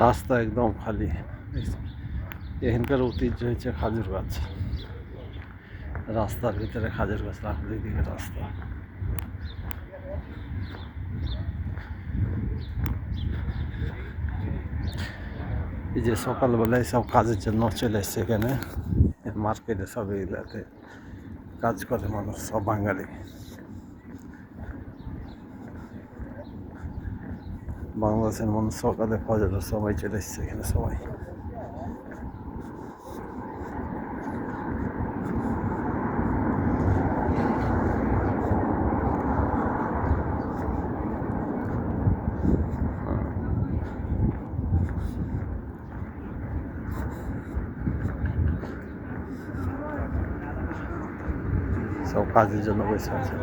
রাস্তা একদম খালি। এখানকার ঐতিহ্য হচ্ছে খাজুর গাছ, রাস্তার ভিতরে খাজুর গাছ রাখা, দিকে রাস্তা। এই যে সকালবেলায় সব কাজের জন্য চলে এসছে এখানে মার্কেটে, সব এগুলাতে কাজ করে মানুষ, সব বাঙালি। বাংলাদেশের মানুষ সকালে ফজরের সময় চলে এসছে এখানে সবাই। সব কাজের জন্য বসে আছে।